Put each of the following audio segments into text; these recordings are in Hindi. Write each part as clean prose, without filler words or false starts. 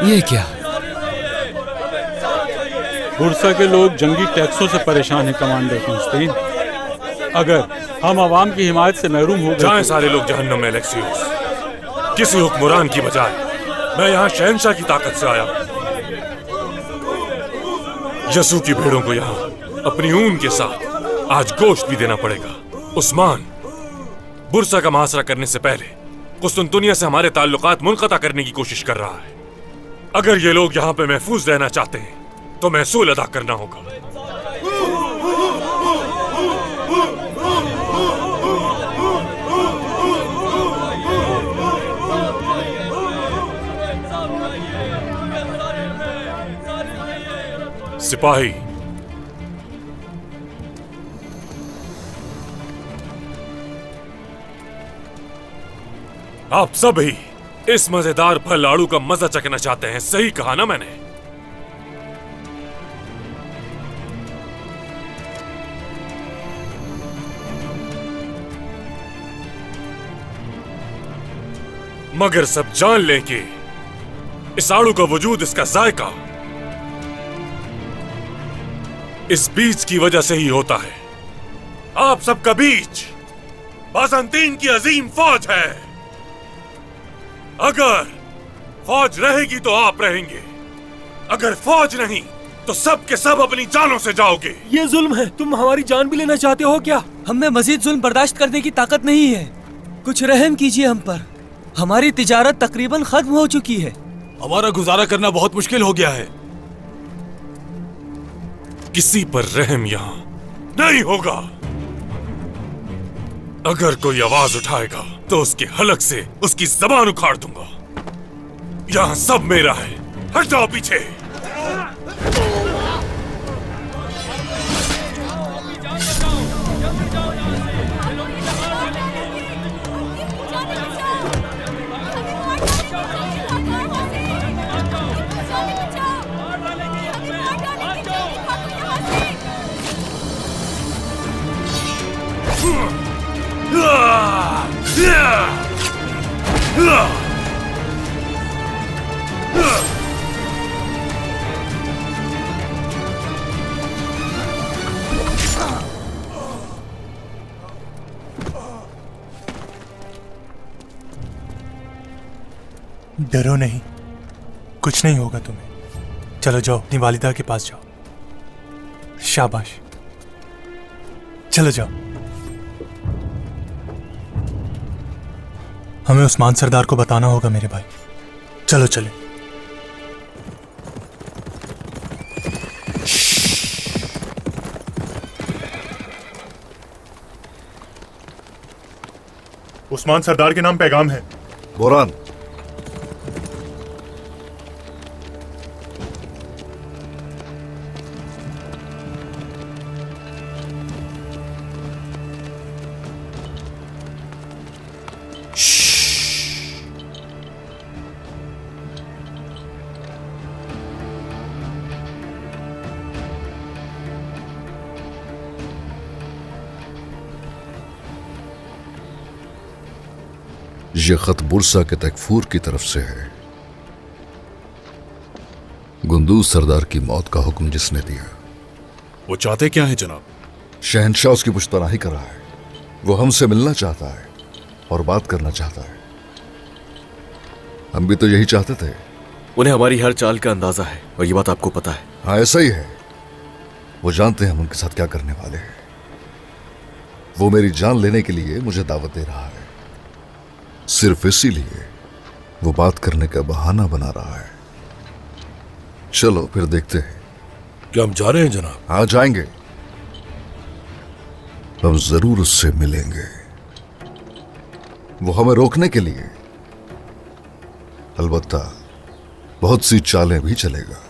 ये क्या? बुरसा के लोग जंगी टैक्सों से परेशान हैं कमांडर कॉन्स्टेन। अगर हम आवाम की हिमायत से महरूम हो गए जाएं सारे लोग जहन्नुम में एलेक्सियोस। किसी हुक्मरान की बजाय मैं यहाँ शहंशाह की ताकत से आया। यसू की भेड़ों को यहाँ अपनी ऊन के साथ आज गोश्त भी देना पड़ेगा। उस्मान बुरसा का मुहासरा करने से पहले कुस्तुनतुनिया से हमारे ताल्लुकात मुनक़ता करने की कोशिश कर रहा है। अगर ये लोग यहाँ पे महफूज रहना चाहते हैं तो महसूल अदा करना होगा। सिपाही, आप सब ही इस मजेदार फल लाड़ू का मजा चखना चाहते हैं, सही कहा ना मैंने? मगर सब जान लें कि इस आड़ू का वजूद, इसका जायका इस बीज की वजह से ही होता है। आप सबका बीज बाज़ंतीन की अजीम फौज है। अगर फौज रहेगी तो आप रहेंगे, अगर फौज नहीं तो सब के सब अपनी जानों से जाओगे। ये जुल्म है, तुम हमारी जान भी लेना चाहते हो क्या? हम में मजीद जुल्म बर्दाश्त करने की ताकत नहीं है। कुछ रहम कीजिए हम पर। हमारी तिजारत तकरीबन खत्म हो चुकी है। हमारा गुजारा करना बहुत मुश्किल हो गया है। किसी पर रहम यहां नहीं होगा। अगर कोई आवाज उठाएगा तो उसके हलक से उसकी जबान उखाड़ दूंगा। यहां सब मेरा है, हट जाओ पीछे। डरो नहीं, कुछ नहीं होगा तुम्हें। चलो जाओ, अपनी वालिदा के पास जाओ। शाबाश, चलो जाओ। हमें उस्मान सरदार को बताना होगा मेरे भाई। चलो चले। उस्मान सरदार के नाम पैगाम है। बोरान, ये खत बुरसा के तकफूर की तरफ से है। गुंदूज सरदार की मौत का हुक्म जिसने दिया। वो चाहते क्या है जनाब? शहंशाह उसकी पुश्तनाही कर रहा है। वो हमसे मिलना चाहता है और बात करना चाहता है। हम भी तो यही चाहते थे। उन्हें हमारी हर चाल का अंदाजा है और ये बात आपको पता है। हाँ, ऐसा ही है। वो जानते हैं हम उनके साथ क्या करने वाले हैं। वो मेरी जान लेने के लिए मुझे दावत दे रहा है। सिर्फ इसीलिए वो बात करने का बहाना बना रहा है। चलो फिर देखते हैं। क्या हम जा रहे हैं जनाब? हाँ, जाएंगे। हम जरूर उससे मिलेंगे। वो हमें रोकने के लिए अलबत्ता बहुत सी चालें भी चलेगा,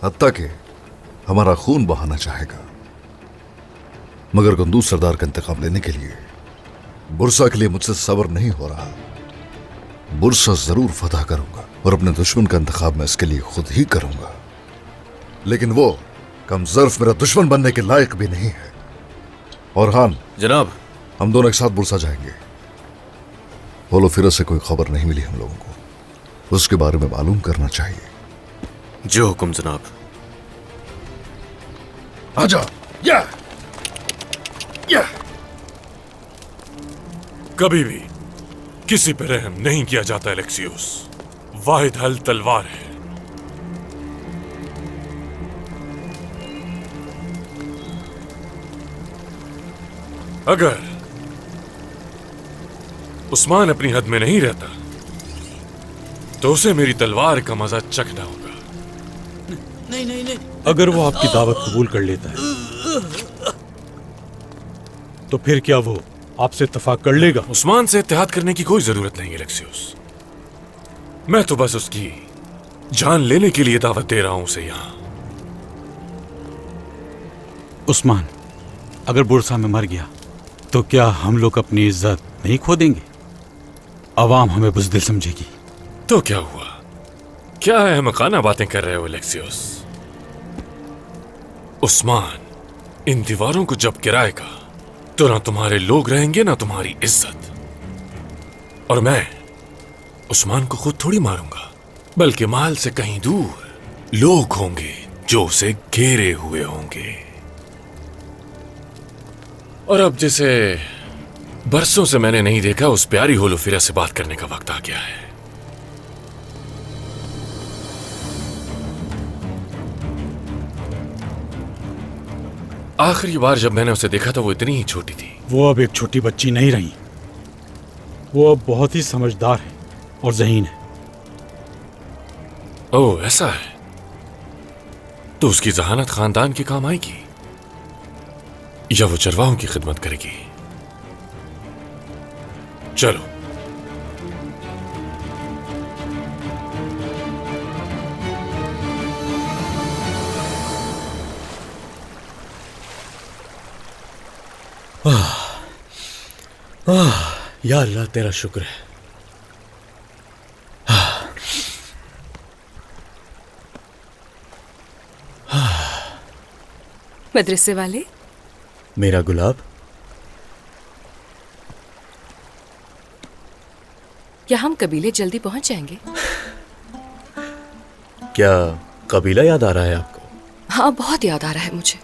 हत्ता कि हमारा खून बहाना चाहेगा। मगर गुंदूज सरदार का इंतकाम लेने के लिए बुरसा के लिए मुझसे सब्र नहीं हो रहा। बुरसा जरूर फतह करूंगा और अपने दुश्मन का इंतखाब मैं इसके लिए खुद ही करूंगा। लेकिन वो कमजर्फ मेरा दुश्मन बनने के लायक भी नहीं है। और हान जनाब, हम दोनों एक साथ बुरसा जाएंगे। बोलो फिर से कोई खबर नहीं मिली हम लोगों को, उसके बारे में मालूम करना चाहिए। जो हुक्म जनाब। आजा। या कभी भी किसी पर रहम नहीं किया जाता एलेक्सियोस। वाहिद हल तलवार है। अगर उस्मान अपनी हद में नहीं रहता तो उसे मेरी तलवार का मजा चखना होगा। अगर वो आपकी दावत कबूल कर लेता है तो फिर क्या वो आपसे इत्तेफाक कर लेगा? उस्मान से इत्तेहाद करने की कोई जरूरत नहीं एलेक्सियोस। मैं तो बस उसकी जान लेने के लिए दावत दे रहा हूं उसे यहां। उस्मान अगर बुरसा में मर गया तो क्या हम लोग अपनी इज्जत नहीं खो देंगे? अवाम हमें बुज़दिल समझेगी। तो क्या हुआ? क्या अहमकाना बातें कर रहे हो एलेक्सियोस? उस्मान इन दीवारों को जब गिराएगा तो ना तुम्हारे लोग रहेंगे ना तुम्हारी इज्जत। और मैं उस्मान को खुद थोड़ी मारूंगा, बल्कि महल से कहीं दूर लोग होंगे जो उसे घेरे हुए होंगे। और अब जिसे बरसों से मैंने नहीं देखा उस प्यारी होलोफिरा से बात करने का वक्त आ गया है। आखिरी बार जब मैंने उसे देखा था वो इतनी ही छोटी थी। वो अब एक छोटी बच्ची नहीं रही। वो अब बहुत ही समझदार है और ज़हीन है। ओह ऐसा है? तो उसकी जहानत खानदान के काम आएगी या वो चरवाहों की खिदमत करेगी? चलो। या अल्लाह तेरा शुक्र है। मदरसे वाले, मेरा गुलाब, क्या हम कबीले जल्दी पहुंच जाएंगे? क्या कबीला याद आ रहा है आपको? हाँ, बहुत याद आ रहा है मुझे।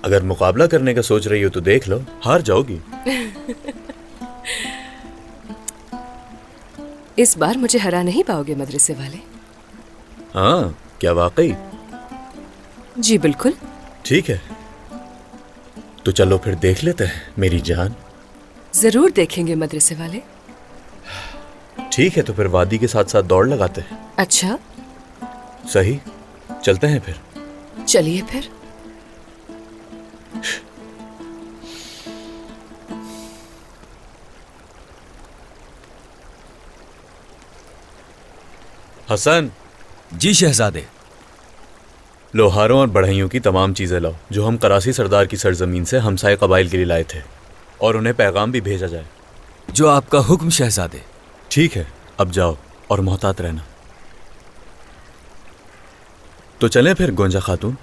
अगर मुकाबला करने का सोच रही हो तो देख लो, हार जाओगी। इस बार मुझे हरा नहीं पाओगे मदरसे वाले। हाँ, क्या वाकई? जी बिल्कुल। ठीक है, तो चलो फिर देख लेते हैं मेरी जान। जरूर देखेंगे मदरसे वाले। ठीक है, तो फिर वादी के साथ साथ दौड़ लगाते हैं। अच्छा, सही, चलते हैं फिर। चलिए फिर। हसन। जी शहजादे। लोहारों और बढ़इयों की तमाम चीजें लाओ जो हम करासी सरदार की सरजमीन से हमसाए कबाइल के लिए लाए थे, और उन्हें पैगाम भी भेजा जाए। जो आपका हुक्म शहजादे। ठीक है, अब जाओ और मोहतात रहना। तो चलें फिर गोंजा खातून।